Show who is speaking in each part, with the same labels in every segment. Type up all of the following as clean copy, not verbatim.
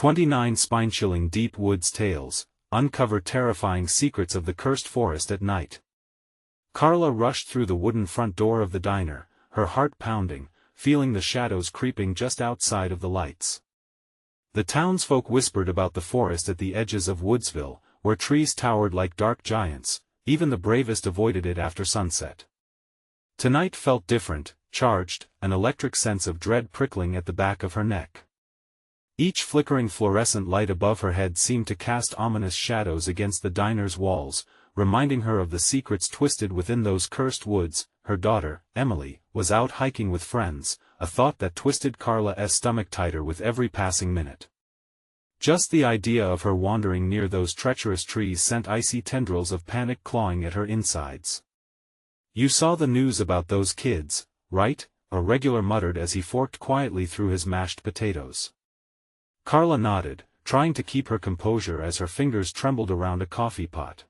Speaker 1: 29 Spine-chilling deep woods tales, uncover terrifying secrets of the cursed forest at night. Carla rushed through the wooden front door of the diner, her heart pounding, feeling the shadows creeping just outside of the lights. The townsfolk whispered about the forest at the edges of Woodsville, where trees towered like dark giants. Even the bravest avoided it after sunset. Tonight felt different, charged, an electric sense of dread prickling at the back of her neck. Each flickering fluorescent light above her head seemed to cast ominous shadows against the diner's walls, reminding her of the secrets twisted within those cursed woods. Her daughter, Emily, was out hiking with friends, a thought that twisted Carla's stomach tighter with every passing minute. Just the idea of her wandering near those treacherous trees sent icy tendrils of panic clawing at her insides. "You saw the news about those kids, right?" a regular muttered as he forked quietly through his mashed potatoes. Carla nodded, trying to keep her composure as her fingers trembled around a coffee pot.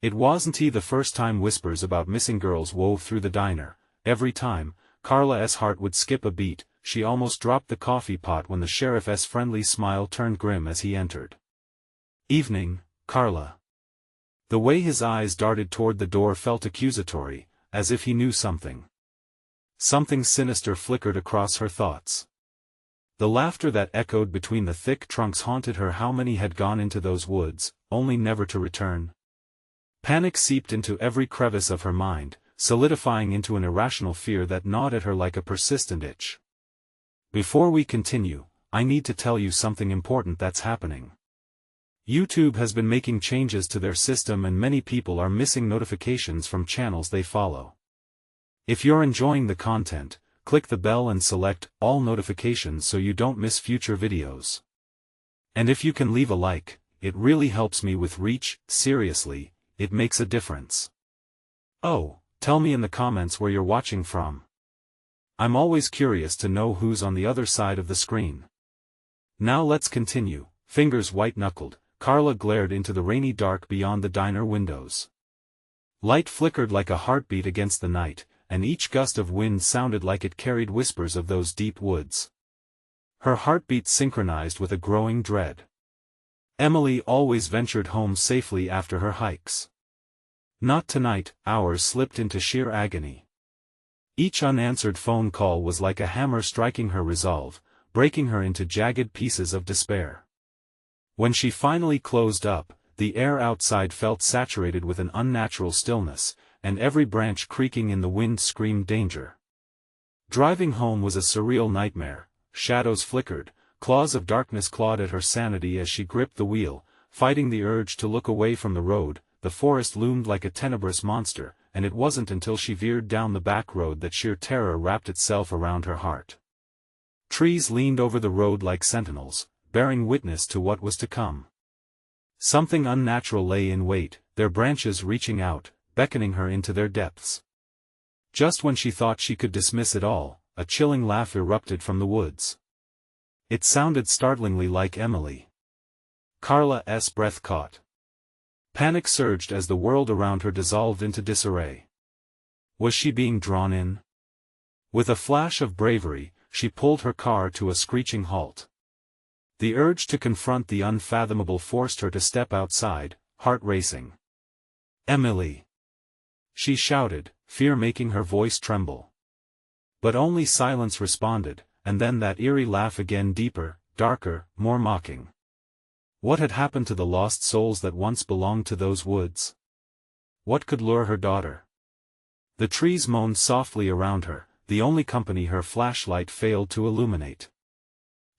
Speaker 1: It wasn't the first time whispers about missing girls wove through the diner. Every time, Carla's heart would skip a beat. She almost dropped the coffee pot when the sheriff's friendly smile turned grim as he entered. "Evening, Carla." The way his eyes darted toward the door felt accusatory, as if he knew something. Something sinister flickered across her thoughts. The laughter that echoed between the thick trunks haunted her. How many had gone into those woods, only never to return? Panic seeped into every crevice of her mind, solidifying into an irrational fear that gnawed at her like a persistent itch. "Before we continue, I need to tell you something important that's happening. YouTube has been making changes to their system and many people are missing notifications from channels they follow. If you're enjoying the content, click the bell and select all notifications so you don't miss future videos. And if you can leave a like, it really helps me with reach. Seriously, it makes a difference. Oh, tell me in the comments where you're watching from. I'm always curious to know who's on the other side of the screen. Now let's continue." Fingers white-knuckled, Carla glared into the rainy dark beyond the diner windows. Light flickered like a heartbeat against the night, and each gust of wind sounded like it carried whispers of those deep woods. Her heartbeat synchronized with a growing dread. Emily always ventured home safely after her hikes. Not tonight. Hours slipped into sheer agony. Each unanswered phone call was like a hammer striking her resolve, breaking her into jagged pieces of despair. When she finally closed up, the air outside felt saturated with an unnatural stillness, and every branch creaking in the wind screamed danger. Driving home was a surreal nightmare. Shadows flickered, claws of darkness clawed at her sanity as she gripped the wheel, fighting the urge to look away from the road. The forest loomed like a tenebrous monster, and it wasn't until she veered down the back road that sheer terror wrapped itself around her heart. Trees leaned over the road like sentinels, bearing witness to what was to come. Something unnatural lay in wait, their branches reaching out, beckoning her into their depths. Just when she thought she could dismiss it all, a chilling laugh erupted from the woods. It sounded startlingly like Emily. Carla's breath caught. Panic surged as the world around her dissolved into disarray. Was she being drawn in? With a flash of bravery, she pulled her car to a screeching halt. The urge to confront the unfathomable forced her to step outside, heart racing. "Emily!" she shouted, fear making her voice tremble. But only silence responded, and then that eerie laugh again, deeper, darker, more mocking. What had happened to the lost souls that once belonged to those woods? What could lure her daughter? The trees moaned softly around her, the only company her flashlight failed to illuminate.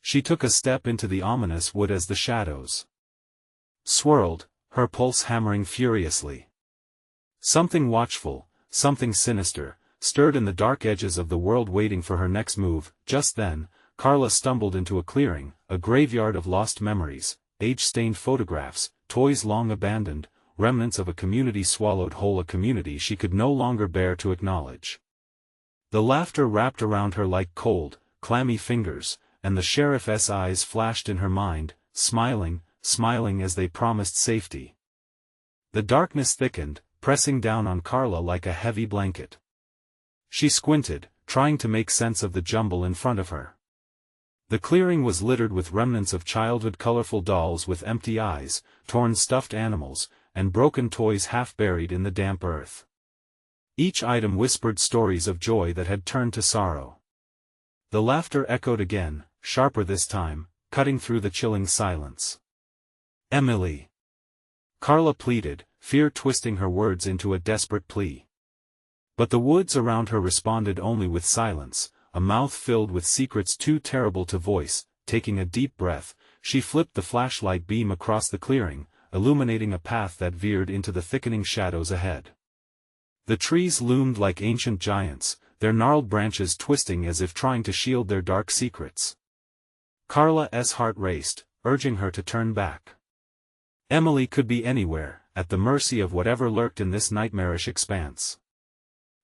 Speaker 1: She took a step into the ominous wood as the shadows swirled, her pulse hammering furiously. Something watchful, something sinister, stirred in the dark edges of the world waiting for her next move. Just then, Carla stumbled into a clearing, a graveyard of lost memories, age-stained photographs, toys long abandoned, remnants of a community swallowed whole, a community she could no longer bear to acknowledge. The laughter wrapped around her like cold, clammy fingers, and the sheriff's eyes flashed in her mind, smiling as they promised safety. The darkness thickened, pressing down on Carla like a heavy blanket. She squinted, trying to make sense of the jumble in front of her. The clearing was littered with remnants of childhood colorful dolls with empty eyes, torn stuffed animals, and broken toys half buried in the damp earth. Each item whispered stories of joy that had turned to sorrow. The laughter echoed again, sharper this time, cutting through the chilling silence. "Emily!" Carla pleaded, fear twisting her words into a desperate plea. But the woods around her responded only with silence, a mouth filled with secrets too terrible to voice. Taking a deep breath, she flipped the flashlight beam across the clearing, illuminating a path that veered into the thickening shadows ahead. The trees loomed like ancient giants, their gnarled branches twisting as if trying to shield their dark secrets. Carla's heart raced, urging her to turn back. Emily could be anywhere, at the mercy of whatever lurked in this nightmarish expanse.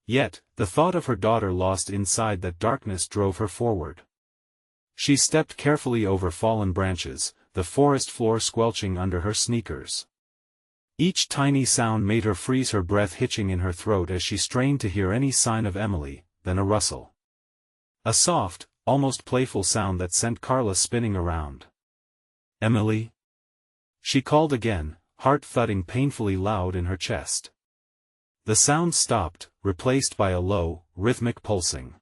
Speaker 1: Yet, the thought of her daughter lost inside that darkness drove her forward. She stepped carefully over fallen branches, the forest floor squelching under her sneakers. Each tiny sound made her freeze, her breath hitching in her throat as she strained to hear any sign of Emily. Then a rustle. A soft, almost playful sound that sent Carla spinning around. "Emily?" She called again, heart thudding painfully loud in her chest. The sound stopped, replaced by a low, rhythmic pulsing.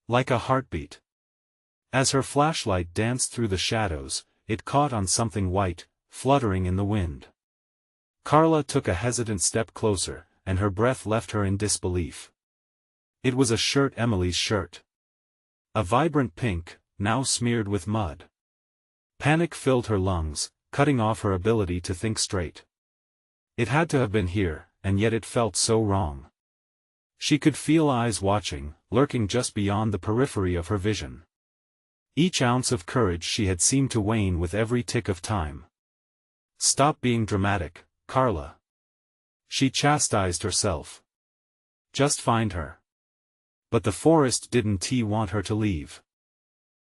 Speaker 1: Like a heartbeat. As her flashlight danced through the shadows, it caught on something white, fluttering in the wind. Carla took a hesitant step closer, and her breath left her in disbelief. It was a shirt, Emily's shirt. A vibrant pink, now smeared with mud. Panic filled her lungs, cutting off her ability to think straight. It had to have been here, and yet it felt so wrong. She could feel eyes watching, lurking just beyond the periphery of her vision. Each ounce of courage she had seemed to wane with every tick of time. "Stop being dramatic, Carla." She chastised herself. "Just find her." But the forest didn't want her to leave.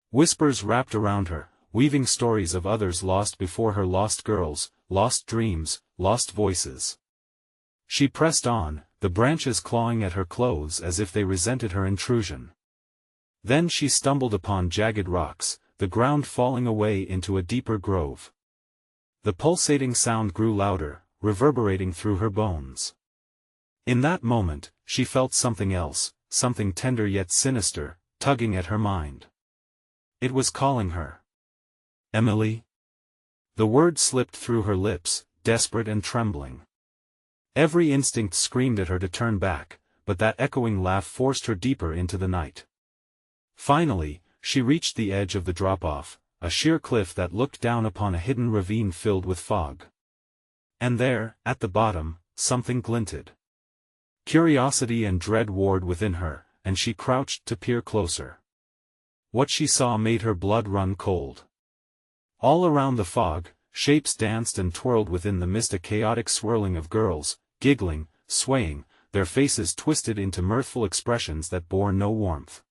Speaker 1: Whispers wrapped around her, weaving stories of others lost before her, lost girls, lost dreams, lost voices. She pressed on, the branches clawing at her clothes as if they resented her intrusion. Then she stumbled upon jagged rocks, the ground falling away into a deeper grove. The pulsating sound grew louder, reverberating through her bones. In that moment, she felt something else, something tender yet sinister, tugging at her mind. It was calling her. "Emily?" The word slipped through her lips, desperate and trembling. Every instinct screamed at her to turn back, but that echoing laugh forced her deeper into the night. Finally, she reached the edge of the drop-off, a sheer cliff that looked down upon a hidden ravine filled with fog. And there, at the bottom, something glinted. Curiosity and dread warred within her, and she crouched to peer closer. What she saw made her blood run cold. All around the fog, shapes danced and twirled within the mist, a chaotic swirling of girls, giggling, swaying, their faces twisted into mirthful expressions that bore no warmth.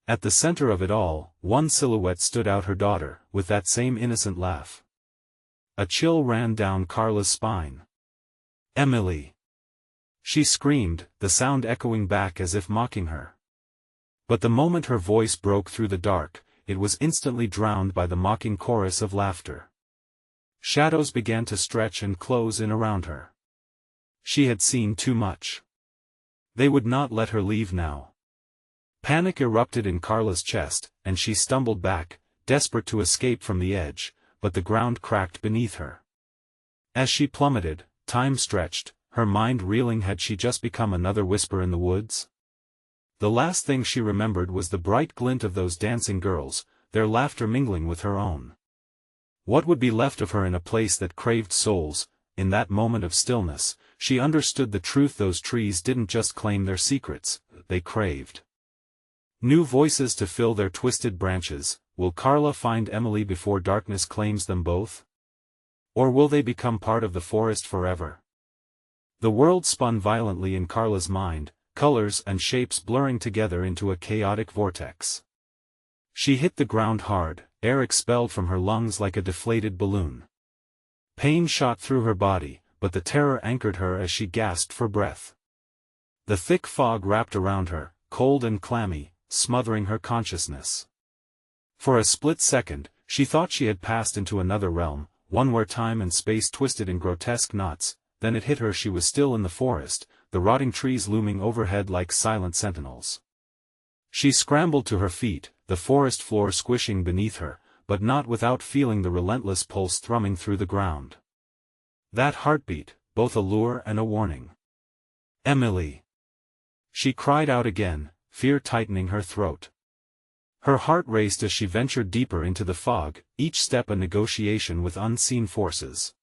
Speaker 1: At the center of it all, one silhouette stood out, her daughter, with that same innocent laugh. A chill ran down Carla's spine. "Emily!" She screamed, the sound echoing back as if mocking her. But the moment her voice broke through the dark, it was instantly drowned by the mocking chorus of laughter. Shadows began to stretch and close in around her. She had seen too much. They would not let her leave now. Panic erupted in Carla's chest, and she stumbled back, desperate to escape from the edge, but the ground cracked beneath her. As she plummeted, time stretched, her mind reeling. Had she just become another whisper in the woods? The last thing she remembered was the bright glint of those dancing girls, their laughter mingling with her own. What would be left of her in a place that craved souls? In that moment of stillness, she understood the truth. Those trees didn't just claim their secrets, they craved new voices to fill their twisted branches. Will Carla find Emily before darkness claims them both? Or will they become part of the forest forever? The world spun violently in Carla's mind, colors and shapes blurring together into a chaotic vortex. She hit the ground hard, air expelled from her lungs like a deflated balloon. Pain shot through her body, but the terror anchored her as she gasped for breath. The thick fog wrapped around her, cold and clammy, smothering her consciousness. For a split second, she thought she had passed into another realm, one where time and space twisted in grotesque knots. Then it hit her she was still in the forest, the rotting trees looming overhead like silent sentinels. She scrambled to her feet, the forest floor squishing beneath her, but not without feeling the relentless pulse thrumming through the ground. That heartbeat, both a lure and a warning. "Emily!" She cried out again, fear tightening her throat. Her heart raced as she ventured deeper into the fog, each step a negotiation with unseen forces.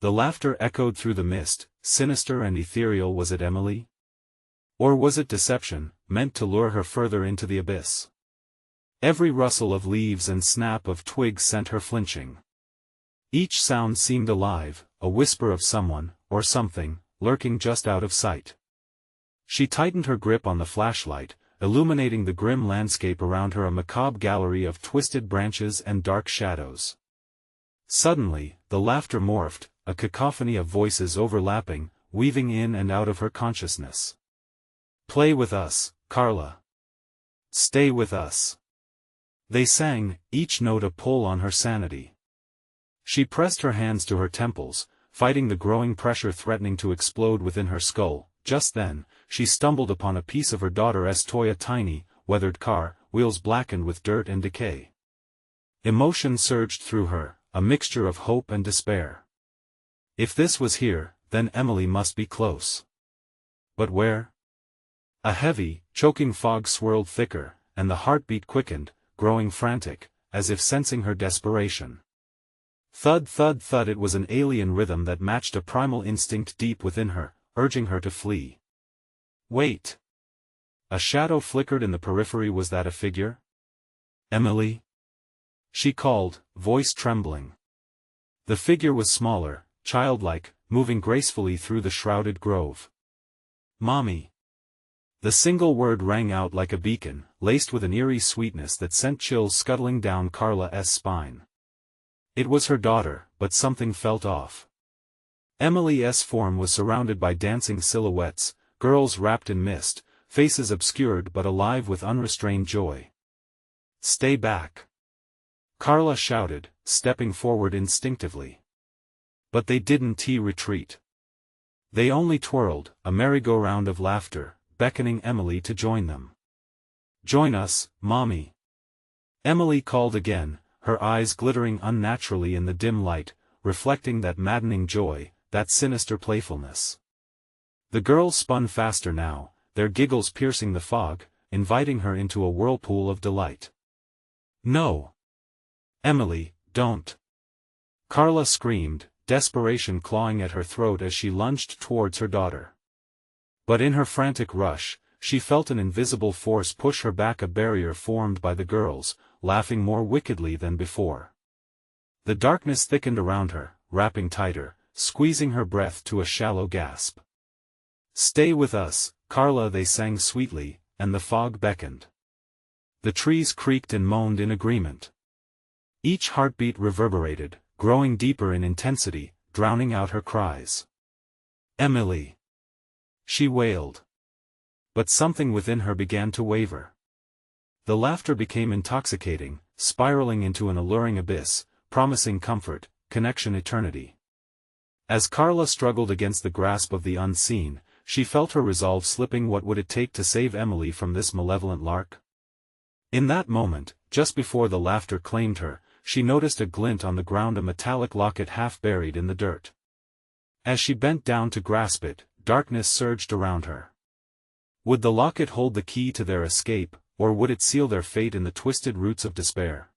Speaker 1: The laughter echoed through the mist, sinister and ethereal. Was it Emily? Or was it deception, meant to lure her further into the abyss? Every rustle of leaves and snap of twigs sent her flinching. Each sound seemed alive, a whisper of someone, or something, lurking just out of sight. She tightened her grip on the flashlight, illuminating the grim landscape around her, a macabre gallery of twisted branches and dark shadows. Suddenly, the laughter morphed, a cacophony of voices overlapping, weaving in and out of her consciousness. "Play with us, Carla. Stay with us." They sang, each note a pull on her sanity. She pressed her hands to her temples, fighting the growing pressure threatening to explode within her skull. Just then, she stumbled upon a piece of her daughter's toy, a tiny, weathered car, wheels blackened with dirt and decay. Emotion surged through her, a mixture of hope and despair. If this was here, then Emily must be close. But where? A heavy, choking fog swirled thicker, and the heartbeat quickened, growing frantic, as if sensing her desperation. Thud thud thud. It was an alien rhythm that matched a primal instinct deep within her, urging her to flee. Wait! A shadow flickered in the periphery. Was that a figure? "Emily?" she called, voice trembling. The figure was smaller, childlike, moving gracefully through the shrouded grove. "Mommy!" The single word rang out like a beacon, laced with an eerie sweetness that sent chills scuttling down Carla's spine. It was her daughter, but something felt off. Emily's form was surrounded by dancing silhouettes, girls wrapped in mist, faces obscured but alive with unrestrained joy. "Stay back!" Carla shouted, stepping forward instinctively. But they didn't retreat. They only twirled, a merry-go-round of laughter, beckoning Emily to join them. "Join us, Mommy!" Emily called again, her eyes glittering unnaturally in the dim light, reflecting that maddening joy, that sinister playfulness. The girls spun faster now, their giggles piercing the fog, inviting her into a whirlpool of delight. "No! Emily, don't!" Carla screamed, desperation clawing at her throat as she lunged towards her daughter. But in her frantic rush, she felt an invisible force push her back, a barrier formed by the girls, laughing more wickedly than before. The darkness thickened around her, wrapping tighter, squeezing her breath to a shallow gasp. "Stay with us, Carla," they sang sweetly, and the fog beckoned. The trees creaked and moaned in agreement. Each heartbeat reverberated, growing deeper in intensity, drowning out her cries. "Emily!" she wailed. But something within her began to waver. The laughter became intoxicating, spiraling into an alluring abyss, promising comfort, connection, eternity. As Carla struggled against the grasp of the unseen, she felt her resolve slipping. What would it take to save Emily from this malevolent lark? In that moment, just before the laughter claimed her, she noticed a glint on the ground, a metallic locket half buried in the dirt. As she bent down to grasp it, darkness surged around her. Would the locket hold the key to their escape, or would it seal their fate in the twisted roots of despair?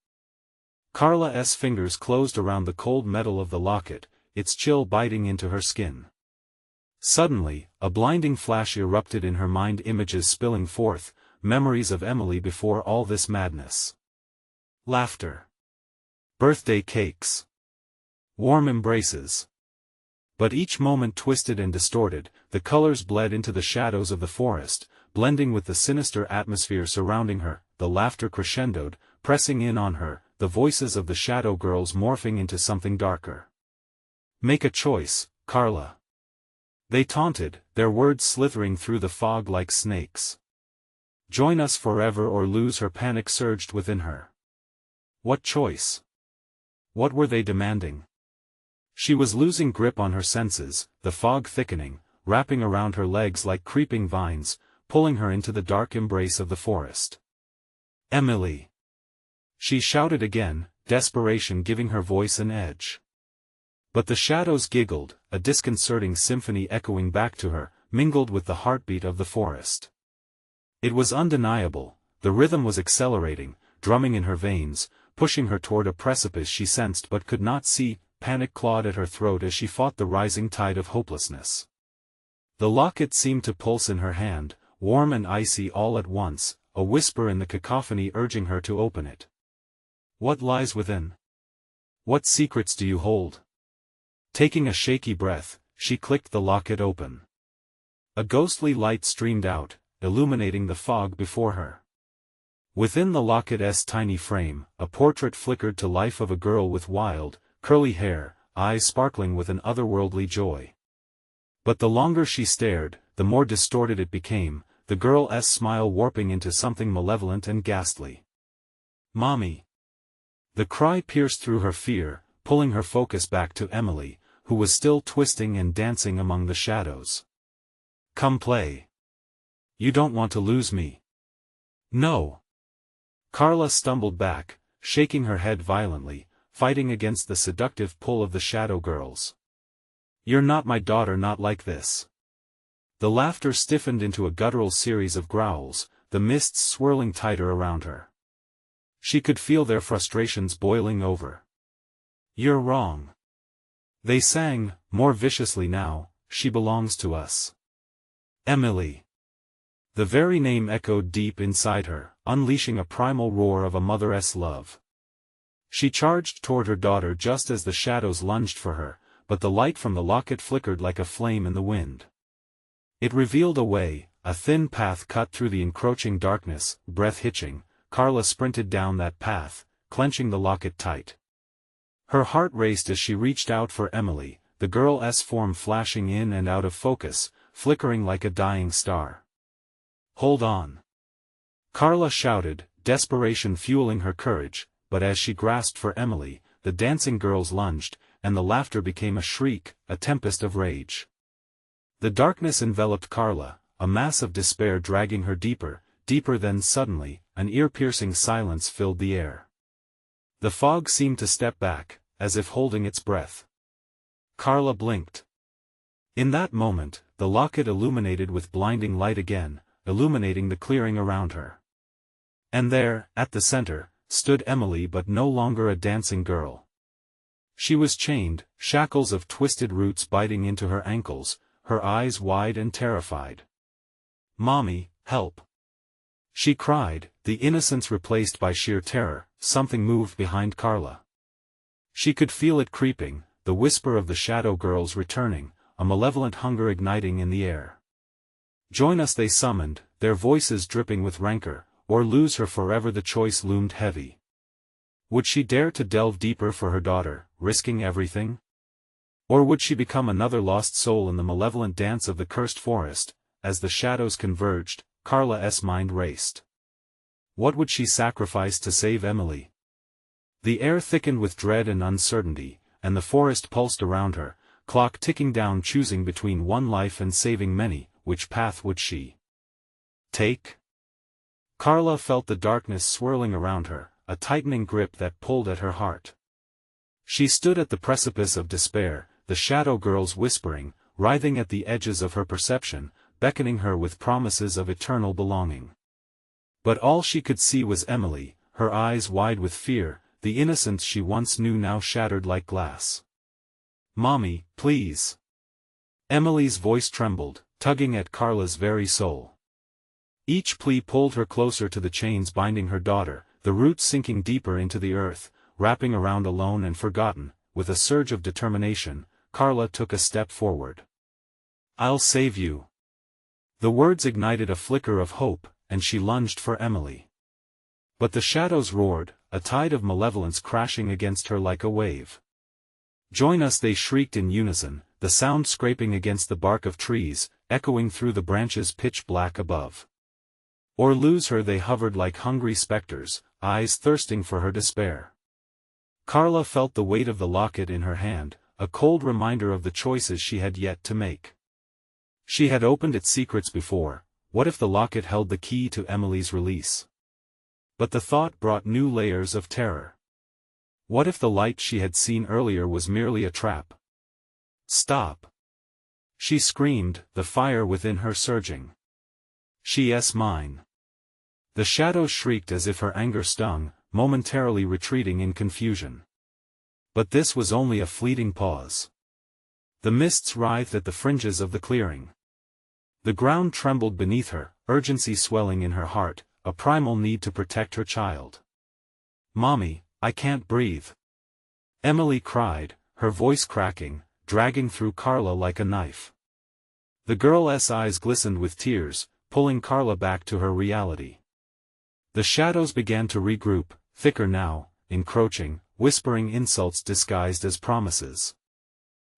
Speaker 1: Carla's fingers closed around the cold metal of the locket, its chill biting into her skin. Suddenly, a blinding flash erupted in her mind, images spilling forth, memories of Emily before all this madness. Laughter. Birthday cakes. Warm embraces. But each moment twisted and distorted, the colors bled into the shadows of the forest, blending with the sinister atmosphere surrounding her. The laughter crescendoed, pressing in on her, the voices of the shadow girls morphing into something darker. "Make a choice, Carla." They taunted, their words slithering through the fog like snakes. "Join us forever or lose." Her panic surged within her. What choice? What were they demanding? She was losing grip on her senses, the fog thickening, wrapping around her legs like creeping vines, pulling her into the dark embrace of the forest. Emily! She shouted again, desperation giving her voice an edge. But the shadows giggled, a disconcerting symphony echoing back to her, mingled with the heartbeat of the forest. It was undeniable, the rhythm was accelerating, drumming in her veins, pushing her toward a precipice she sensed but could not see. Panic clawed at her throat as she fought the rising tide of hopelessness. The locket seemed to pulse in her hand, warm and icy all at once, a whisper in the cacophony urging her to open it. What lies within? What secrets do you hold? Taking a shaky breath, she clicked the locket open. A ghostly light streamed out, illuminating the fog before her. Within the locket's tiny frame, a portrait flickered to life of a girl with wild, curly hair, eyes sparkling with an otherworldly joy. But the longer she stared, the more distorted it became, the girl's smile warping into something malevolent and ghastly. Mommy! The cry pierced through her fear, pulling her focus back to Emily, who was still twisting and dancing among the shadows. Come play. You don't want to lose me. No. Carla stumbled back, shaking her head violently, fighting against the seductive pull of the shadow girls. You're not my daughter, not like this. The laughter stiffened into a guttural series of growls, the mists swirling tighter around her. She could feel their frustrations boiling over. You're wrong. They sang, more viciously now, she belongs to us. Emily. The very name echoed deep inside her, unleashing a primal roar of a mother's love. She charged toward her daughter just as the shadows lunged for her, but the light from the locket flickered like a flame in the wind. It revealed a way, a thin path cut through the encroaching darkness. Breath hitching, Carla sprinted down that path, clenching the locket tight. Her heart raced as she reached out for Emily, the girl's form flashing in and out of focus, flickering like a dying star. Hold on! Carla shouted, desperation fueling her courage. But as she grasped for Emily, the dancing girls lunged, and the laughter became a shriek, a tempest of rage. The darkness enveloped Carla, a mass of despair dragging her deeper, deeper. Then suddenly, an ear-piercing silence filled the air. The fog seemed to step back, as if holding its breath. Carla blinked. In that moment, the locket illuminated with blinding light again, illuminating the clearing around her. And there, at the center, stood Emily, but no longer a dancing girl. She was chained, shackles of twisted roots biting into her ankles, her eyes wide and terrified. Mommy, help! She cried, the innocence replaced by sheer terror. Something moved behind Carla. She could feel it creeping, the whisper of the shadow girls returning, a malevolent hunger igniting in the air. Join us, they summoned, their voices dripping with rancor. Or lose her forever. The choice loomed heavy. Would she dare to delve deeper for her daughter, risking everything? Or would she become another lost soul in the malevolent dance of the cursed forest? As the shadows converged, Carla's mind raced. What would she sacrifice to save Emily? The air thickened with dread and uncertainty, and the forest pulsed around her, clock ticking down, choosing between one life and saving many. Which path would she take? Carla felt the darkness swirling around her, a tightening grip that pulled at her heart. She stood at the precipice of despair, the shadow girls whispering, writhing at the edges of her perception, beckoning her with promises of eternal belonging. But all she could see was Emily, her eyes wide with fear, the innocence she once knew now shattered like glass. Mommy, please! Emily's voice trembled, tugging at Carla's very soul. Each plea pulled her closer to the chains binding her daughter, the roots sinking deeper into the earth, wrapping around alone and forgotten. With a surge of determination, Carla took a step forward. I'll save you. The words ignited a flicker of hope, and she lunged for Emily. But the shadows roared, a tide of malevolence crashing against her like a wave. Join us, they shrieked in unison, the sound scraping against the bark of trees, echoing through the branches pitch black above. Or lose her, they hovered like hungry specters, eyes thirsting for her despair. Carla felt the weight of the locket in her hand, a cold reminder of the choices she had yet to make. She had opened its secrets before. What if the locket held the key to Emily's release? But the thought brought new layers of terror. What if the light she had seen earlier was merely a trap? Stop! She screamed, the fire within her surging. She's mine. The shadows shrieked as if her anger stung, momentarily retreating in confusion. But this was only a fleeting pause. The mists writhed at the fringes of the clearing. The ground trembled beneath her, urgency swelling in her heart, a primal need to protect her child. "Mommy, I can't breathe," Emily cried, her voice cracking, dragging through Carla like a knife. The girl's eyes glistened with tears, pulling Carla back to her reality. The shadows began to regroup, thicker now, encroaching, whispering insults disguised as promises.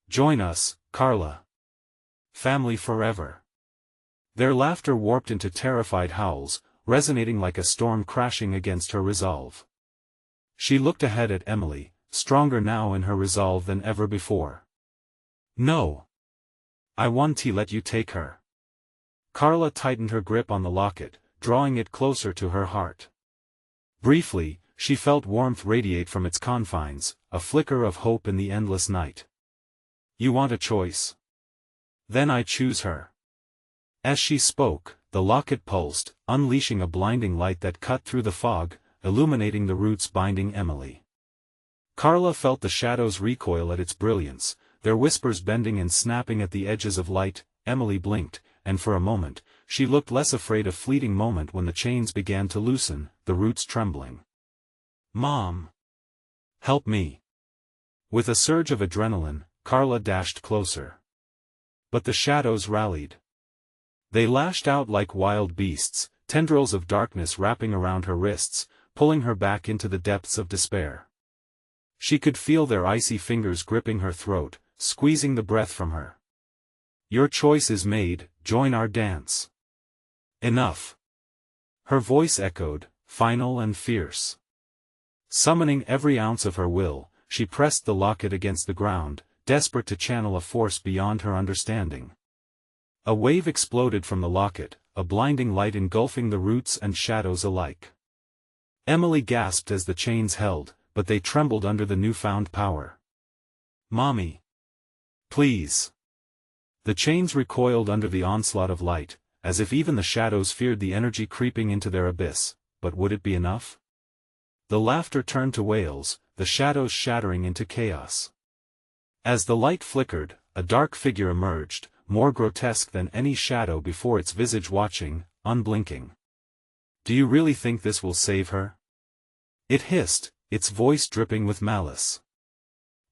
Speaker 1: "Join us, Carla. Family forever." Their laughter warped into terrified howls, resonating like a storm crashing against her resolve. She looked ahead at Emily, stronger now in her resolve than ever before. "No. I won't let you take her." Carla tightened her grip on the locket, drawing it closer to her heart. Briefly, she felt warmth radiate from its confines, a flicker of hope in the endless night. "You want a choice? Then I choose her." As she spoke, the locket pulsed, unleashing a blinding light that cut through the fog, illuminating the roots binding Emily. Carla felt the shadows recoil at its brilliance, their whispers bending and snapping at the edges of light. Emily blinked, and for a moment, she looked less afraid, a fleeting moment when the chains began to loosen, the roots trembling. "Mom! Help me!" With a surge of adrenaline, Carla dashed closer. But the shadows rallied. They lashed out like wild beasts, tendrils of darkness wrapping around her wrists, pulling her back into the depths of despair. She could feel their icy fingers gripping her throat, squeezing the breath from her. "Your choice is made, join our dance." "Enough." Her voice echoed, final and fierce. Summoning every ounce of her will, she pressed the locket against the ground, desperate to channel a force beyond her understanding. A wave exploded from the locket, a blinding light engulfing the roots and shadows alike. Emily gasped as the chains held, but they trembled under the newfound power. "Mommy! Please!" The chains recoiled under the onslaught of light, as if even the shadows feared the energy creeping into their abyss, but would it be enough? The laughter turned to wails, the shadows shattering into chaos. As the light flickered, a dark figure emerged, more grotesque than any shadow before, its visage watching, unblinking. "Do you really think this will save her?" It hissed, its voice dripping with malice.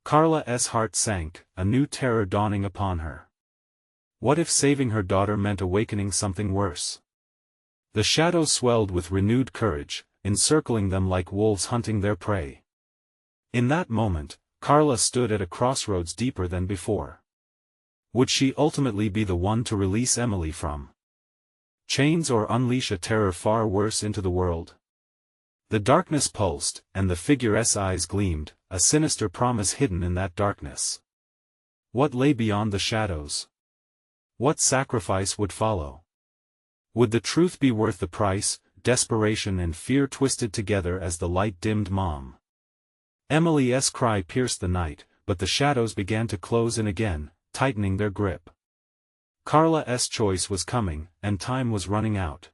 Speaker 1: Carla's heart sank, a new terror dawning upon her. What if saving her daughter meant awakening something worse? The shadows swelled with renewed courage, encircling them like wolves hunting their prey. In that moment, Carla stood at a crossroads deeper than before. Would she ultimately be the one to release Emily from chains or unleash a terror far worse into the world? The darkness pulsed, and the figure's eyes gleamed, a sinister promise hidden in that darkness. What lay beyond the shadows? What sacrifice would follow? Would the truth be worth the price? Desperation and fear twisted together as the light dimmed. "Mom!" Emily's cry pierced the night, but the shadows began to close in again, tightening their grip. Carla's choice was coming, and time was running out.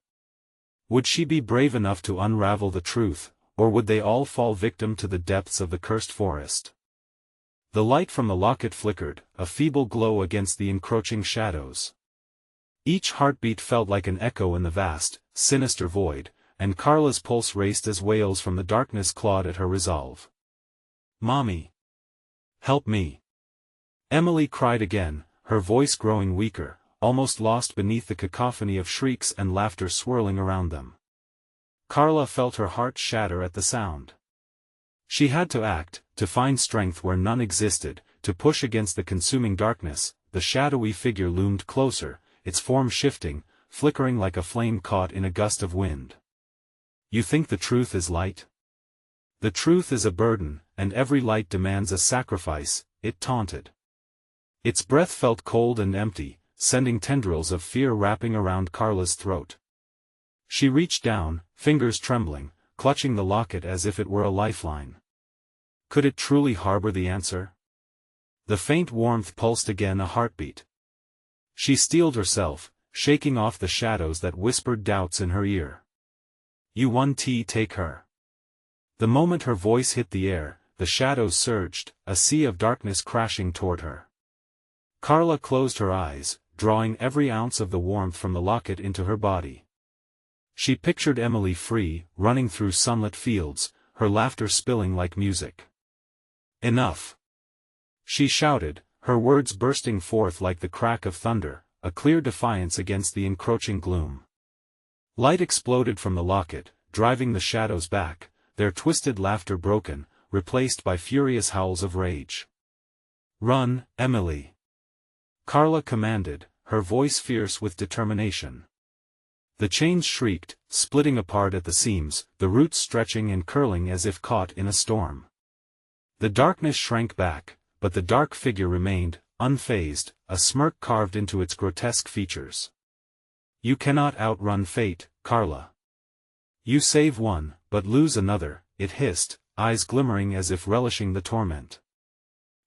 Speaker 1: Would she be brave enough to unravel the truth, or would they all fall victim to the depths of the cursed forest? The light from the locket flickered, a feeble glow against the encroaching shadows. Each heartbeat felt like an echo in the vast, sinister void, and Carla's pulse raced as wails from the darkness clawed at her resolve. "Mommy! Help me!" Emily cried again, her voice growing weaker, almost lost beneath the cacophony of shrieks and laughter swirling around them. Carla felt her heart shatter at the sound. She had to act, to find strength where none existed, to push against the consuming darkness. The shadowy figure loomed closer, its form shifting, flickering like a flame caught in a gust of wind. "You think the truth is light? The truth is a burden," and every light demands a sacrifice, it taunted. Its breath felt cold and empty, sending tendrils of fear wrapping around Carla's throat. She reached down, fingers trembling, clutching the locket as if it were a lifeline. Could it truly harbor the answer? The faint warmth pulsed again, a heartbeat. She steeled herself, shaking off the shadows that whispered doubts in her ear. You won't take her. The moment her voice hit the air, the shadows surged, a sea of darkness crashing toward her. Carla closed her eyes, drawing every ounce of the warmth from the locket into her body. She pictured Emily free, running through sunlit fields, her laughter spilling like music. Enough! She shouted, her words bursting forth like the crack of thunder, a clear defiance against the encroaching gloom. Light exploded from the locket, driving the shadows back, their twisted laughter broken, replaced by furious howls of rage. Run, Emily! Carla commanded, her voice fierce with determination. The chains shrieked, splitting apart at the seams, the roots stretching and curling as if caught in a storm. The darkness shrank back, but the dark figure remained, unfazed, a smirk carved into its grotesque features. You cannot outrun fate, Carla. You save one, but lose another, it hissed, eyes glimmering as if relishing the torment.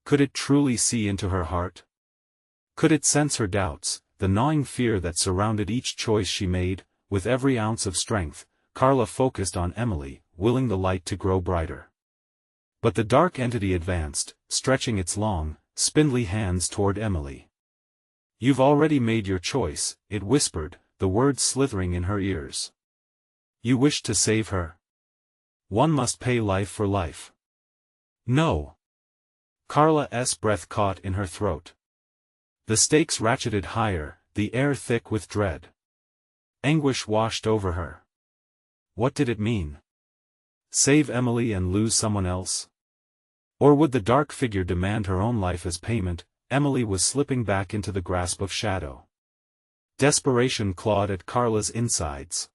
Speaker 1: Could it truly see into her heart? Could it sense her doubts, the gnawing fear that surrounded each choice she made? With every ounce of strength, Carla focused on Emily, willing the light to grow brighter. But the dark entity advanced, stretching its long, spindly hands toward Emily. You've already made your choice, it whispered, the words slithering in her ears. You wish to save her? One must pay life for life. No. Carla's breath caught in her throat. The stakes ratcheted higher, the air thick with dread. Anguish washed over her. What did it mean? Save Emily and lose someone else? Or would the dark figure demand her own life as payment? Emily was slipping back into the grasp of shadow. Desperation clawed at Carla's insides.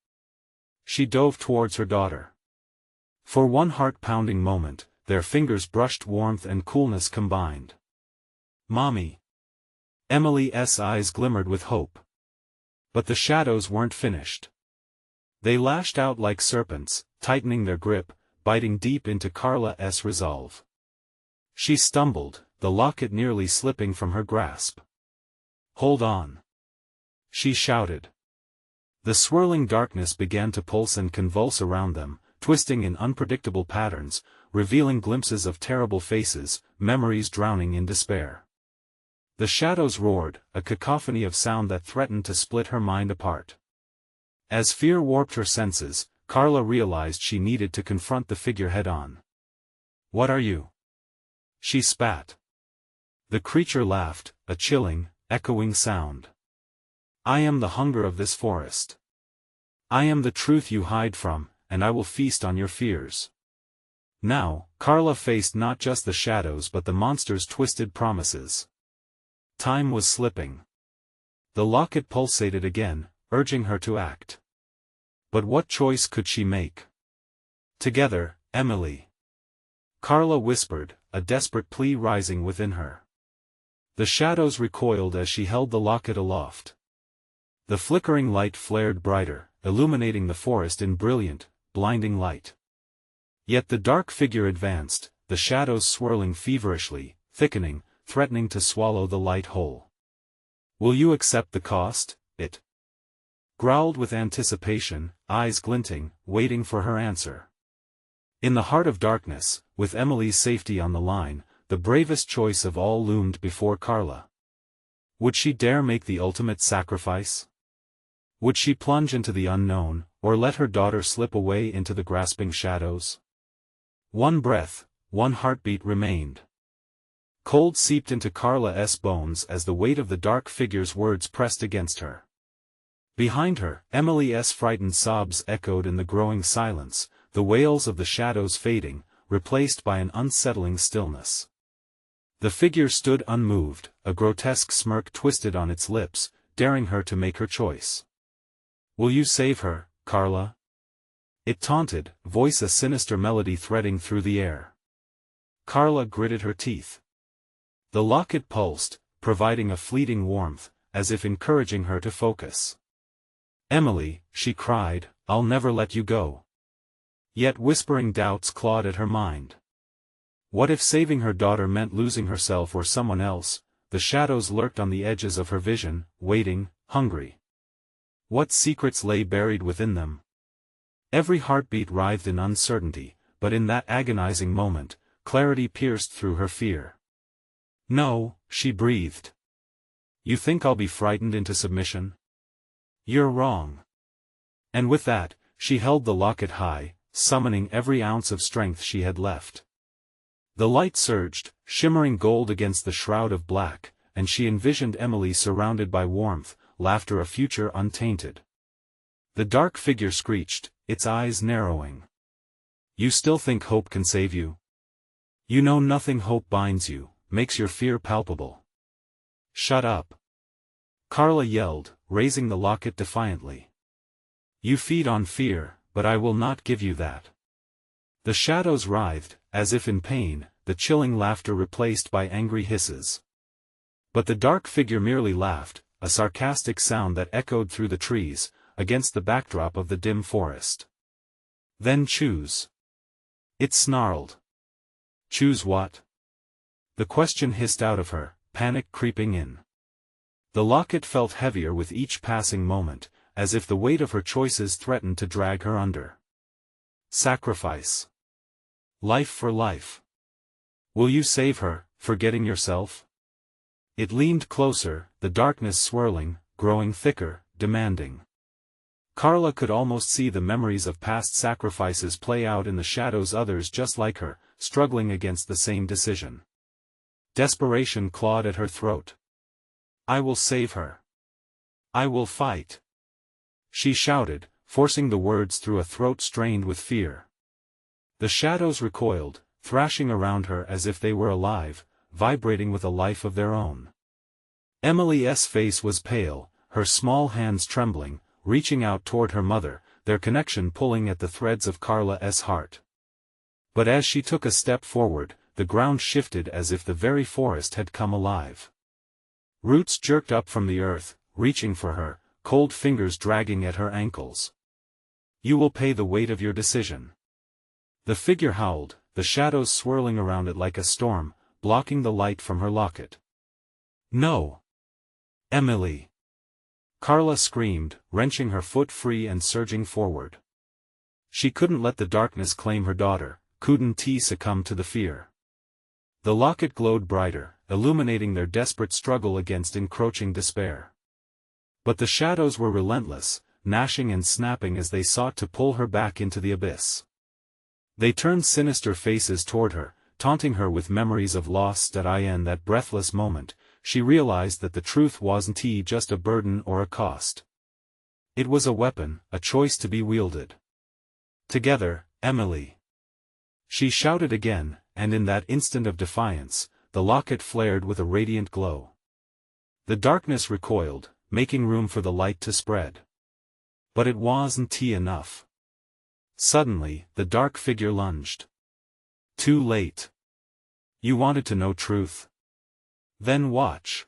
Speaker 1: She dove towards her daughter. For one heart-pounding moment, their fingers brushed, warmth and coolness combined. Mommy! Emily's eyes glimmered with hope. But the shadows weren't finished. They lashed out like serpents, tightening their grip, biting deep into Carla's resolve. She stumbled, the locket nearly slipping from her grasp. Hold on! She shouted. The swirling darkness began to pulse and convulse around them, twisting in unpredictable patterns, revealing glimpses of terrible faces, memories drowning in despair. The shadows roared, a cacophony of sound that threatened to split her mind apart. As fear warped her senses, Carla realized she needed to confront the figure head-on. What are you? She spat. The creature laughed, a chilling, echoing sound. I am the hunger of this forest. I am the truth you hide from, and I will feast on your fears. Now, Carla faced not just the shadows but the monster's twisted promises. Time was slipping. The locket pulsated again, urging her to act. But what choice could she make? Together, Emily. Carla whispered, a desperate plea rising within her. The shadows recoiled as she held the locket aloft. The flickering light flared brighter, illuminating the forest in brilliant, blinding light. Yet the dark figure advanced, the shadows swirling feverishly, thickening, threatening to swallow the light whole. Will you accept the cost? It growled with anticipation, eyes glinting, waiting for her answer. In the heart of darkness, with Emily's safety on the line, the bravest choice of all loomed before Carla. Would she dare make the ultimate sacrifice? Would she plunge into the unknown, or let her daughter slip away into the grasping shadows? One breath, one heartbeat remained. Cold seeped into Carla's bones as the weight of the dark figure's words pressed against her. Behind her, Emily's frightened sobs echoed in the growing silence, the wails of the shadows fading, replaced by an unsettling stillness. The figure stood unmoved, a grotesque smirk twisted on its lips, daring her to make her choice. Will you save her, Carla? It taunted, voice a sinister melody threading through the air. Carla gritted her teeth. The locket pulsed, providing a fleeting warmth, as if encouraging her to focus. "Emily," she cried, "I'll never let you go." Yet whispering doubts clawed at her mind. What if saving her daughter meant losing herself or someone else? The shadows lurked on the edges of her vision, waiting, hungry. What secrets lay buried within them? Every heartbeat writhed in uncertainty, but in that agonizing moment, clarity pierced through her fear. "No," she breathed. "You think I'll be frightened into submission? You're wrong." And with that, she held the locket high, summoning every ounce of strength she had left. The light surged, shimmering gold against the shroud of black, and she envisioned Emily surrounded by warmth, laughter, a future untainted. The dark figure screeched, its eyes narrowing. "You still think hope can save you? You know nothing. Hope binds you, makes your fear palpable." "Shut up!" Carla yelled, raising the locket defiantly. "You feed on fear, but I will not give you that." The shadows writhed, as if in pain, the chilling laughter replaced by angry hisses. But the dark figure merely laughed, a sarcastic sound that echoed through the trees, against the backdrop of the dim forest. "Then choose." It snarled. "Choose what?" The question hissed out of her, panic creeping in. The locket felt heavier with each passing moment, as if the weight of her choices threatened to drag her under. Sacrifice. Life for life. Will you save her, forgetting yourself? It leaned closer, the darkness swirling, growing thicker, demanding. Carla could almost see the memories of past sacrifices play out in the shadows, others just like her, struggling against the same decision. Desperation clawed at her throat. "I will save her. I will fight," she shouted, forcing the words through a throat strained with fear. The shadows recoiled, thrashing around her as if they were alive, vibrating with a life of their own. Emily's face was pale, her small hands trembling, reaching out toward her mother, their connection pulling at the threads of Carla's heart. But as she took a step forward, the ground shifted as if the very forest had come alive. Roots jerked up from the earth, reaching for her, cold fingers dragging at her ankles. "You will pay the weight of your decision." The figure howled, the shadows swirling around it like a storm, blocking the light from her locket. "No! Emily!" Carla screamed, wrenching her foot free and surging forward. She couldn't let the darkness claim her daughter, couldn't succumb to the fear. The locket glowed brighter, illuminating their desperate struggle against encroaching despair. But the shadows were relentless, gnashing and snapping as they sought to pull her back into the abyss. They turned sinister faces toward her, taunting her with memories of lost. In that breathless moment, she realized that the truth wasn't just a burden or a cost. It was a weapon, a choice to be wielded. "Together, Emily!" She shouted again, and in that instant of defiance, the locket flared with a radiant glow. The darkness recoiled, making room for the light to spread. But it wasn't enough. Suddenly, the dark figure lunged. Too late. You wanted to know truth? Then watch.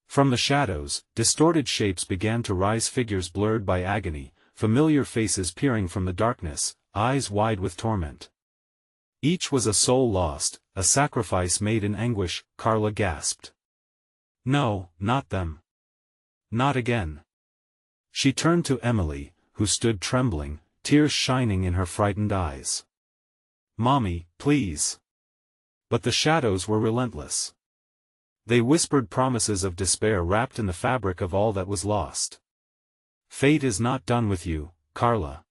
Speaker 1: From the shadows, distorted shapes began to rise, figures blurred by agony, familiar faces peering from the darkness, eyes wide with torment. Each was a soul lost, a sacrifice made in anguish. Carla gasped. "No, not them. Not again." She turned to Emily, who stood trembling, tears shining in her frightened eyes. "Mommy, please." But the shadows were relentless. They whispered promises of despair wrapped in the fabric of all that was lost. "Fate is not done with you, Carla."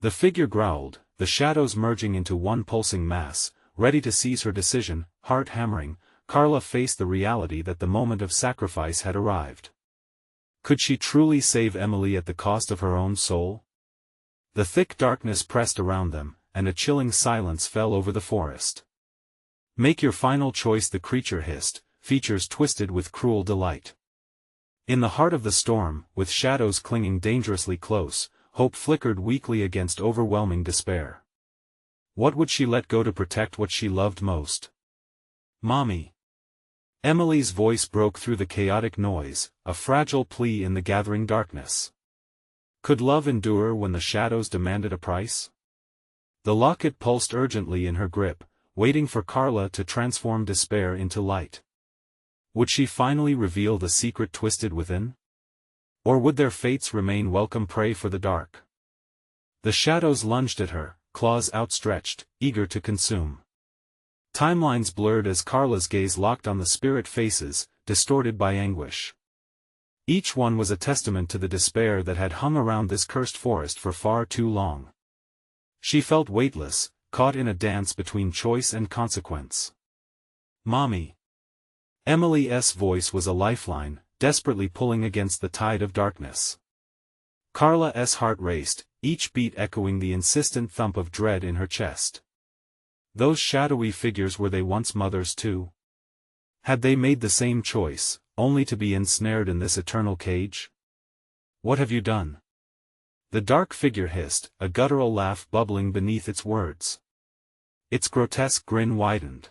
Speaker 1: The figure growled, the shadows merging into one pulsing mass, ready to seize her decision. Heart hammering, Carla faced the reality that the moment of sacrifice had arrived. Could she truly save Emily at the cost of her own soul? The thick darkness pressed around them, and a chilling silence fell over the forest. "Make your final choice," the creature hissed, features twisted with cruel delight. In the heart of the storm, with shadows clinging dangerously close, hope flickered weakly against overwhelming despair. What would she let go to protect what she loved most? Mommy. Emily's voice broke through the chaotic noise, a fragile plea in the gathering darkness. Could love endure when the shadows demanded a price? The locket pulsed urgently in her grip, waiting for Carla to transform despair into light. Would she finally reveal the secret twisted within? Or would their fates remain welcome prey for the dark? The shadows lunged at her, claws outstretched, eager to consume. Timelines blurred as Carla's gaze locked on the spirit faces, distorted by anguish. Each one was a testament to the despair that had hung around this cursed forest for far too long. She felt weightless, caught in a dance between choice and consequence. Mommy. Emily's voice was a lifeline, desperately pulling against the tide of darkness. Carla's heart raced, each beat echoing the insistent thump of dread in her chest. Those shadowy figures, were they once mothers too? Had they made the same choice, only to be ensnared in this eternal cage? What have you done? The dark figure hissed, a guttural laugh bubbling beneath its words. Its grotesque grin widened.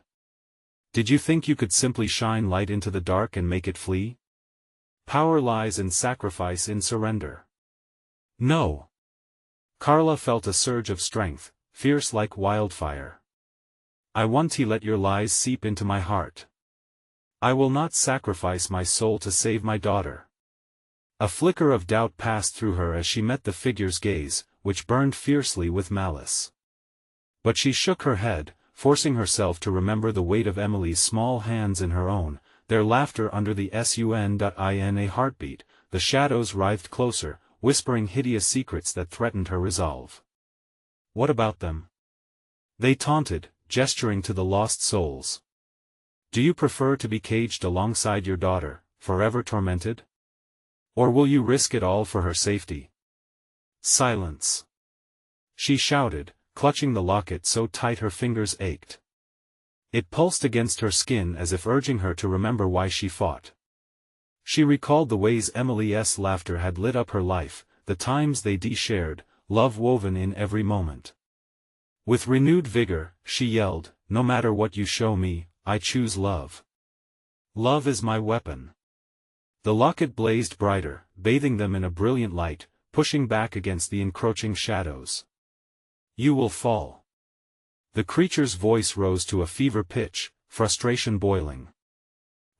Speaker 1: Did you think you could simply shine light into the dark and make it flee? Power lies in sacrifice, in surrender. No. Carla felt a surge of strength, fierce like wildfire. I won't let your lies seep into my heart. I will not sacrifice my soul to save my daughter. A flicker of doubt passed through her as she met the figure's gaze, which burned fiercely with malice. But she shook her head, forcing herself to remember the weight of Emily's small hands in her own, their laughter under the sun. In a heartbeat, the shadows writhed closer, whispering hideous secrets that threatened her resolve. What about them? They taunted, gesturing to the lost souls. Do you prefer to be caged alongside your daughter, forever tormented? Or will you risk it all for her safety? Silence. She shouted, clutching the locket so tight her fingers ached. It pulsed against her skin as if urging her to remember why she fought. She recalled the ways Emily's laughter had lit up her life, the times they shared, love woven in every moment. With renewed vigor, she yelled, "No matter what you show me, I choose love. Love is my weapon." The locket blazed brighter, bathing them in a brilliant light, pushing back against the encroaching shadows. You will fall. The creature's voice rose to a fever pitch, frustration boiling.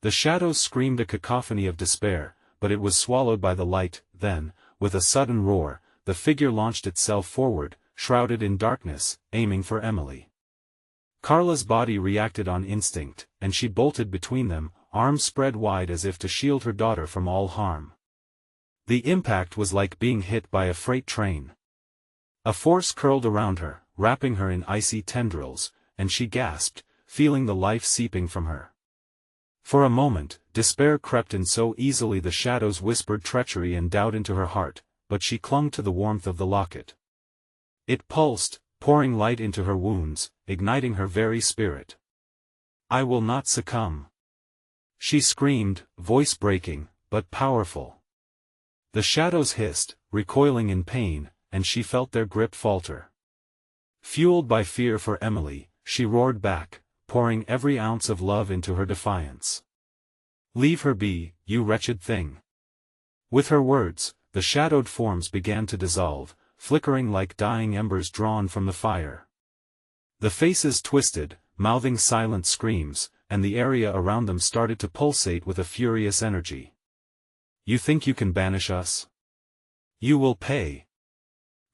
Speaker 1: The shadows screamed a cacophony of despair, but it was swallowed by the light. Then, with a sudden roar, the figure launched itself forward, shrouded in darkness, aiming for Emily. Carla's body reacted on instinct, and she bolted between them, arms spread wide as if to shield her daughter from all harm. The impact was like being hit by a freight train. A force curled around her, wrapping her in icy tendrils, and she gasped, feeling the life seeping from her. For a moment, despair crept in so easily the shadows whispered treachery and doubt into her heart, but she clung to the warmth of the locket. It pulsed, pouring light into her wounds, igniting her very spirit. I will not succumb. She screamed, voice breaking, but powerful. The shadows hissed, recoiling in pain, and she felt their grip falter. Fueled by fear for Emily, she roared back, pouring every ounce of love into her defiance. Leave her be, you wretched thing. With her words, the shadowed forms began to dissolve, flickering like dying embers drawn from the fire. The faces twisted, mouthing silent screams, and the area around them started to pulsate with a furious energy. You think you can banish us? You will pay.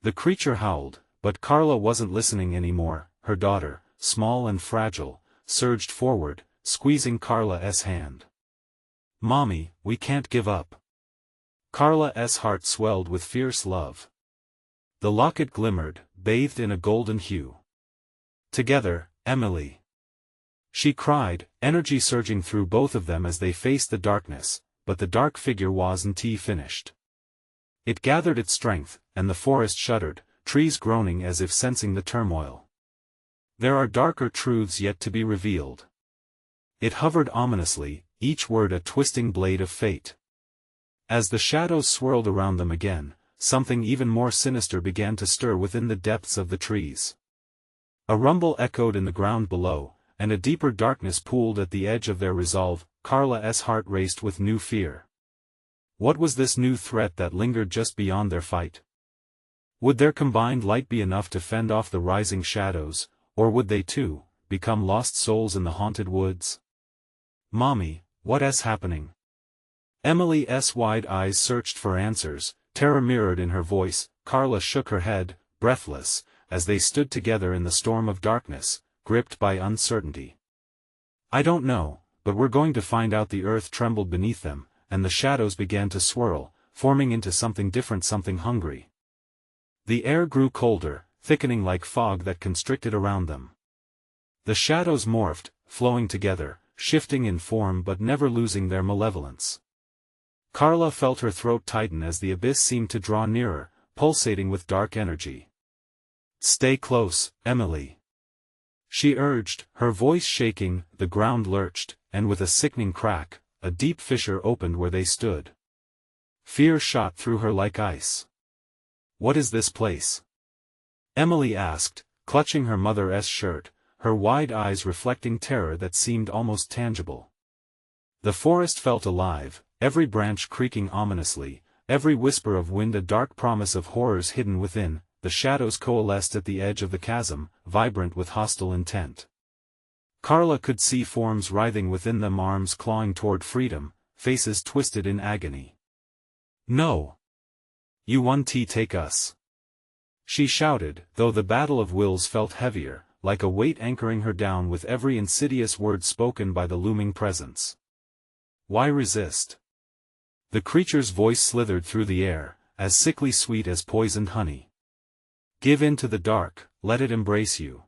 Speaker 1: The creature howled, but Carla wasn't listening anymore. Her daughter, small and fragile, surged forward, squeezing Carla's hand. Mommy, we can't give up. Carla's heart swelled with fierce love. The locket glimmered, bathed in a golden hue. Together, Emily. She cried, energy surging through both of them as they faced the darkness, but the dark figure wasn't finished. It gathered its strength, and the forest shuddered, trees groaning as if sensing the turmoil. There are darker truths yet to be revealed. It hovered ominously, each word a twisting blade of fate. As the shadows swirled around them again, something even more sinister began to stir within the depths of the trees. A rumble echoed in the ground below, and a deeper darkness pooled at the edge of their resolve. Carla's heart raced with new fear. What was this new threat that lingered just beyond their fight? Would their combined light be enough to fend off the rising shadows, or would they too become lost souls in the haunted woods? "Mommy, what's happening?" Emily's wide eyes searched for answers, terror mirrored in her voice. Carla shook her head, breathless, as they stood together in the storm of darkness, gripped by uncertainty. "I don't know, but we're going to find out." The earth trembled beneath them, and the shadows began to swirl, forming into something different, something hungry. The air grew colder, thickening like fog that constricted around them. The shadows morphed, flowing together, shifting in form but never losing their malevolence. Carla felt her throat tighten as the abyss seemed to draw nearer, pulsating with dark energy. "Stay close, Emily," she urged, her voice shaking. The ground lurched, and with a sickening crack, a deep fissure opened where they stood. Fear shot through her like ice. "What is this place?" Emily asked, clutching her mother's shirt, her wide eyes reflecting terror that seemed almost tangible. The forest felt alive, every branch creaking ominously, every whisper of wind a dark promise of horrors hidden within. The shadows coalesced at the edge of the chasm, vibrant with hostile intent. Carla could see forms writhing within them, arms clawing toward freedom, faces twisted in agony. "No! You won't take us!" she shouted, though the battle of wills felt heavier, like a weight anchoring her down with every insidious word spoken by the looming presence. "Why resist?" The creature's voice slithered through the air, as sickly sweet as poisoned honey. "Give in to the dark, let it embrace you.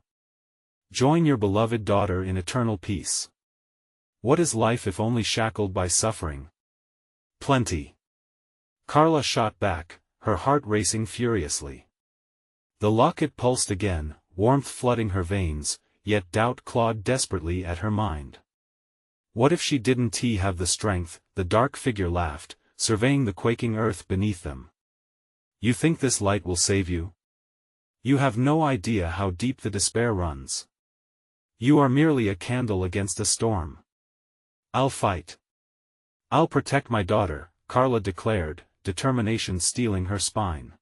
Speaker 1: Join your beloved daughter in eternal peace. What is life if only shackled by suffering? Plenty." Carla shot back, her heart racing furiously. The locket pulsed again, warmth flooding her veins, yet doubt clawed desperately at her mind. What if she didn't have the strength? The dark figure laughed, surveying the quaking earth beneath them. "You think this light will save you? You have no idea how deep the despair runs. You are merely a candle against a storm." "I'll fight. I'll protect my daughter," Carla declared, determination steeling her spine.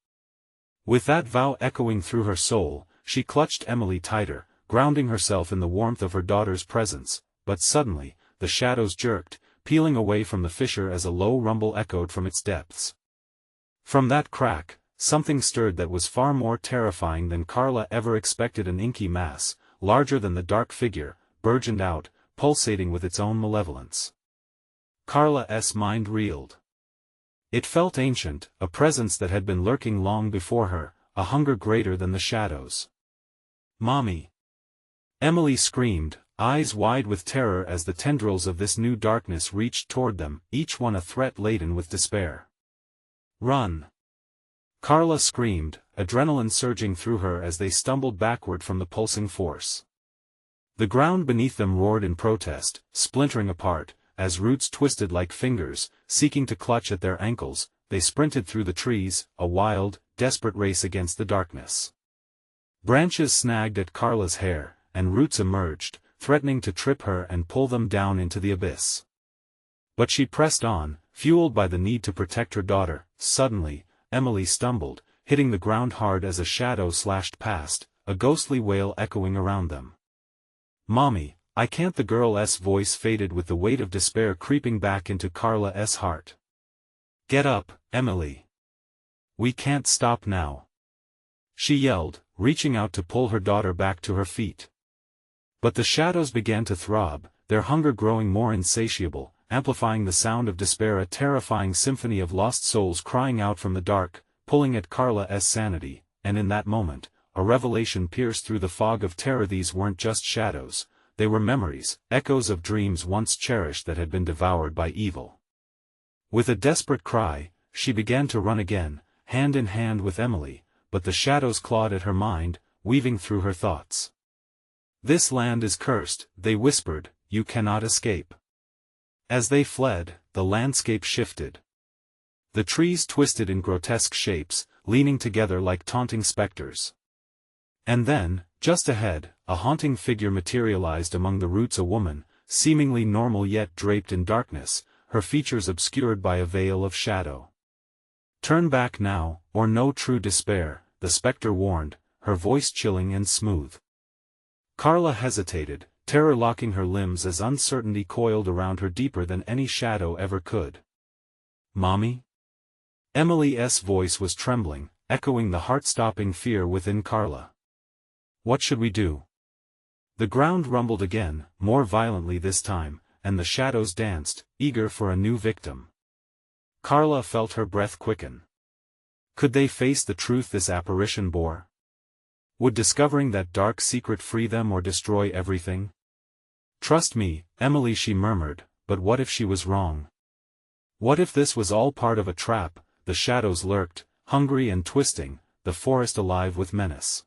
Speaker 1: With that vow echoing through her soul, she clutched Emily tighter, grounding herself in the warmth of her daughter's presence. But suddenly, the shadows jerked, peeling away from the fissure as a low rumble echoed from its depths. From that crack, something stirred that was far more terrifying than Carla ever expected. An inky mass, larger than the dark figure, burgeoned out, pulsating with its own malevolence. Carla's mind reeled. It felt ancient, a presence that had been lurking long before her, a hunger greater than the shadows. "Mommy!" Emily screamed, eyes wide with terror as the tendrils of this new darkness reached toward them, each one a threat laden with despair. "Run!" Carla screamed, adrenaline surging through her as they stumbled backward from the pulsing force. The ground beneath them roared in protest, splintering apart, as roots twisted like fingers, seeking to clutch at their ankles. They sprinted through the trees, a wild, desperate race against the darkness. Branches snagged at Carla's hair, and roots emerged, threatening to trip her and pull them down into the abyss. But she pressed on, fueled by the need to protect her daughter. Suddenly, Emily stumbled, hitting the ground hard as a shadow slashed past, a ghostly wail echoing around them. "Mommy, I can't." The girl's voice faded with the weight of despair creeping back into Carla's heart. "Get up, Emily. We can't stop now," she yelled, reaching out to pull her daughter back to her feet. But the shadows began to throb, their hunger growing more insatiable, amplifying the sound of despair, a terrifying symphony of lost souls crying out from the dark, pulling at Carla's sanity. And in that moment, a revelation pierced through the fog of terror. These weren't just shadows, they were memories, echoes of dreams once cherished that had been devoured by evil. With a desperate cry, she began to run again, hand in hand with Emily, but the shadows clawed at her mind, weaving through her thoughts. "This land is cursed," they whispered, "you cannot escape." As they fled, the landscape shifted. The trees twisted in grotesque shapes, leaning together like taunting specters. And then, Just ahead, a haunting figure materialized among the roots, a woman, seemingly normal yet draped in darkness, her features obscured by a veil of shadow. "Turn back now, or know true despair," the specter warned, her voice chilling and smooth. Carla hesitated, terror locking her limbs as uncertainty coiled around her deeper than any shadow ever could. "Mommy?" Emily's voice was trembling, echoing the heart-stopping fear within Carla. "What should we do?" The ground rumbled again, more violently this time, and the shadows danced, eager for a new victim. Carla felt her breath quicken. Could they face the truth this apparition bore? Would discovering that dark secret free them or destroy everything? "Trust me, Emily," she murmured, but what if she was wrong? What if this was all part of a trap? The shadows lurked, hungry and twisting, the forest alive with menace.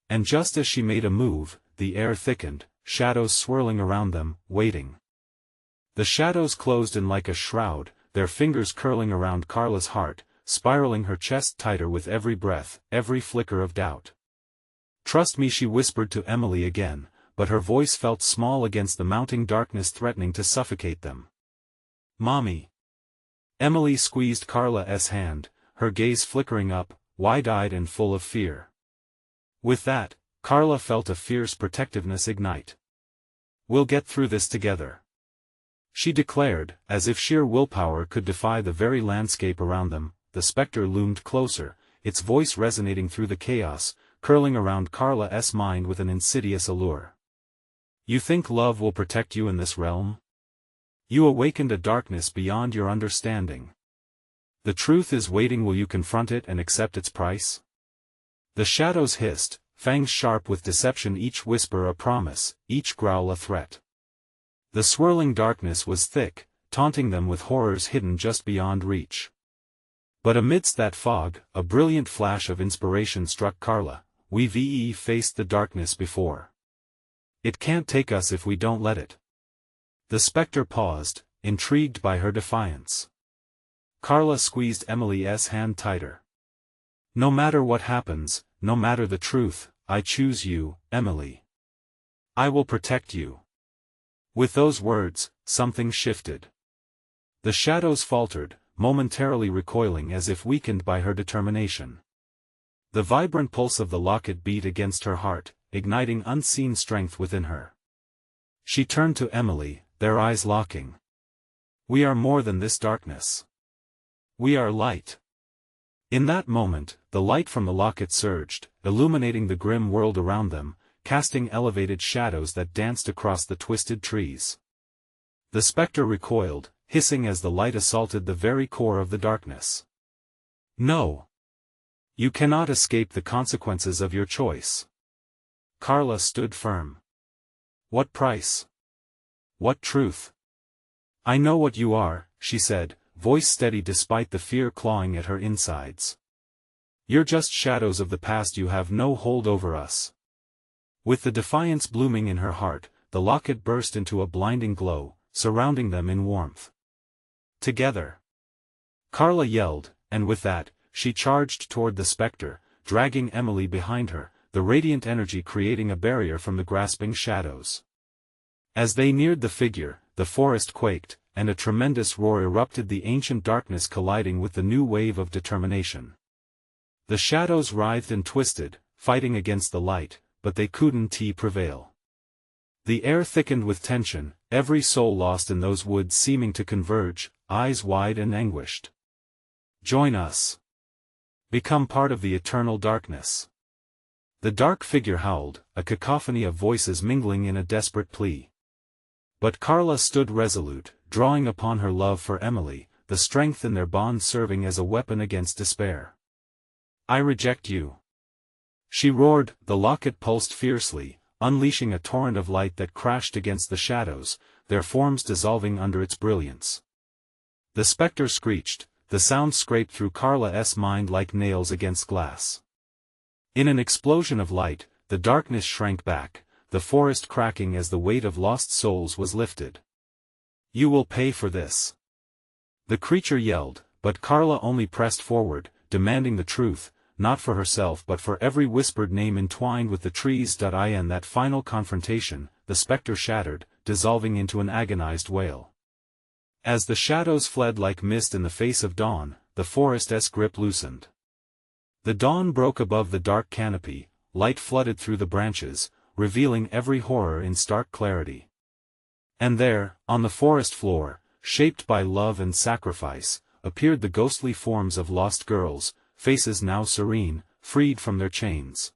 Speaker 1: And just as she made a move, the air thickened, shadows swirling around them, waiting. The shadows closed in like a shroud, their fingers curling around Carla's heart, spiraling her chest tighter with every breath, every flicker of doubt. "Trust me," she whispered to Emily again, but her voice felt small against the mounting darkness threatening to suffocate them. "Mommy." Emily squeezed Carla's hand, her gaze flickering up, wide-eyed and full of fear. With that, Carla felt a fierce protectiveness ignite. "We'll get through this together," she declared, as if sheer willpower could defy the very landscape around them. The specter loomed closer, its voice resonating through the chaos, curling around Carla's mind with an insidious allure. "You think love will protect you in this realm? You awakened a darkness beyond your understanding. The truth is waiting. Will you confront it and accept its price?" The shadows hissed, fangs sharp with deception, each whisper a promise, each growl a threat. The swirling darkness was thick, taunting them with horrors hidden just beyond reach. But amidst that fog, a brilliant flash of inspiration struck Carla. "We've faced the darkness before. It can't take us if we don't let it." The specter paused, intrigued by her defiance. Carla squeezed Emily's hand tighter. "No matter what happens, no matter the truth, I choose you, Emily. I will protect you." With those words, something shifted. The shadows faltered, momentarily recoiling as if weakened by her determination. The vibrant pulse of the locket beat against her heart, igniting unseen strength within her. She turned to Emily, their eyes locking. "We are more than this darkness. We are light." In that moment, the light from the locket surged, illuminating the grim world around them, casting elevated shadows that danced across the twisted trees. The specter recoiled, hissing as the light assaulted the very core of the darkness. "No. You cannot escape the consequences of your choice." Carla stood firm. "What price? What truth?" "I know what you are," she said, voice steady despite the fear clawing at her insides. "You're just shadows of the past. You have no hold over us." With the defiance blooming in her heart, the locket burst into a blinding glow, surrounding them in warmth. "Together!" Carla yelled, and with that, she charged toward the specter, dragging Emily behind her, the radiant energy creating a barrier from the grasping shadows. As they neared the figure, the forest quaked, and a tremendous roar erupted, the ancient darkness colliding with the new wave of determination. The shadows writhed and twisted, fighting against the light, but they couldn't prevail. The air thickened with tension, every soul lost in those woods seeming to converge, eyes wide and anguished. "Join us. Become part of the eternal darkness." The dark figure howled, a cacophony of voices mingling in a desperate plea. But Carla stood resolute, drawing upon her love for Emily, the strength in their bond serving as a weapon against despair. "I reject you," she roared. The locket pulsed fiercely, unleashing a torrent of light that crashed against the shadows, their forms dissolving under its brilliance. The specter screeched, the sound scraped through Carla's mind like nails against glass. In an explosion of light, the darkness shrank back, the forest cracking as the weight of lost souls was lifted. "You will pay for this," the creature yelled, but Carla only pressed forward, demanding the truth, not for herself but for every whispered name entwined with the trees. In that final confrontation, the spectre shattered, dissolving into an agonized wail. As the shadows fled like mist in the face of dawn, the forest's grip loosened. The dawn broke above the dark canopy, light flooded through the branches, revealing every horror in stark clarity. And there, on the forest floor, shaped by love and sacrifice, appeared the ghostly forms of lost girls, faces now serene, freed from their chains.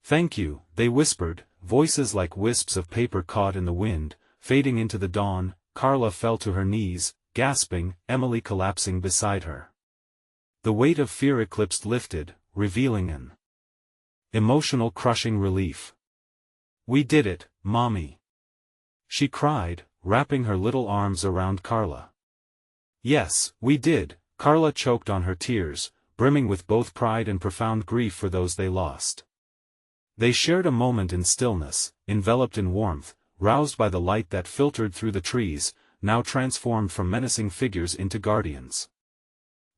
Speaker 1: "Thank you," they whispered, voices like wisps of paper caught in the wind, fading into the dawn. Carla fell to her knees, gasping, Emily collapsing beside her. The weight of fear eclipsed lifted, revealing an emotional crushing relief. "We did it, Mommy!" she cried, wrapping her little arms around Carla. "Yes, we did," Carla choked on her tears, brimming with both pride and profound grief for those they lost. They shared a moment in stillness, enveloped in warmth, roused by the light that filtered through the trees, now transformed from menacing figures into guardians.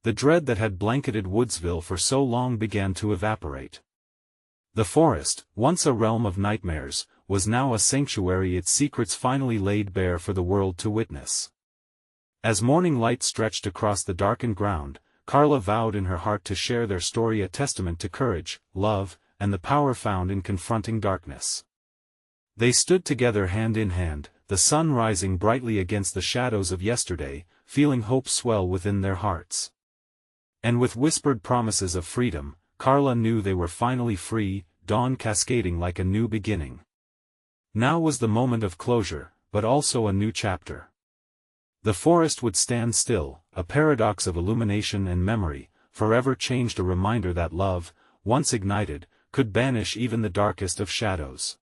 Speaker 1: The dread that had blanketed Woodsville for so long began to evaporate. The forest, once a realm of nightmares, was now a sanctuary, its secrets finally laid bare for the world to witness. As morning light stretched across the darkened ground, Carla vowed in her heart to share their story, a testament to courage, love, and the power found in confronting darkness. They stood together hand in hand, the sun rising brightly against the shadows of yesterday, feeling hope swell within their hearts. And with whispered promises of freedom, Carla knew they were finally free, dawn cascading like a new beginning. Now was the moment of closure, but also a new chapter. The forest would stand still, a paradox of illumination and memory, forever changed, a reminder that love, once ignited, could banish even the darkest of shadows.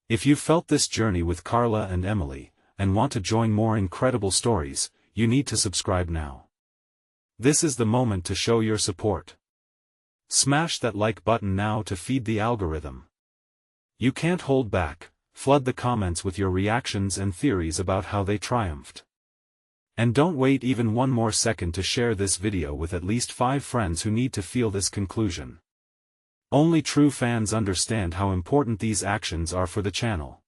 Speaker 1: If you felt this journey with Carla and Emily, and want to join more incredible stories, you need to subscribe now. This is the moment to show your support. Smash that like button now to feed the algorithm. You can't hold back, flood the comments with your reactions and theories about how they triumphed. And don't wait even one more second to share this video with at least 5 friends who need to feel this conclusion. Only true fans understand how important these actions are for the channel.